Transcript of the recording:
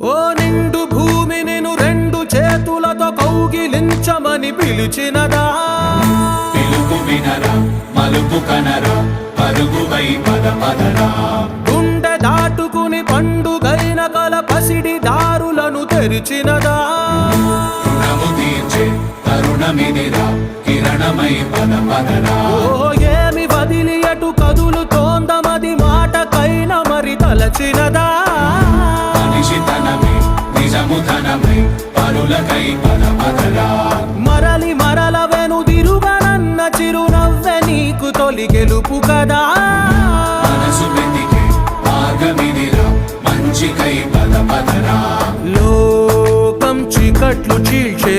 ఓ నిండు భూమి నిన్ను రెండు చేతులతో కౌగిలించమని పిలిచినదా? పిలుపు వినరా, మలుపు కనరా, పరుగువై పద పదరా. గుండె దాటుకుని పండుగైన కల పసిడి దారులను తెరిచినదా? రుణము తీర్చే తరుణమిదిరా, కిరణమై పద పదరా. ఓ ఏమి వదిలి అటు కదులుతోందమది మాటకైన మరి తలచినదా? మనిషితనమే నిజముధనమై పరులకై పద పదరా. మరలి మరల వెనుదిరుగనన్న చిరునవ్వె నీకు తొలి గెలుపు కదా? మనసు వెతికే మార్గమిదిరా, మంచికై పద పదరా. లోకం చీకట్లు చీల్చే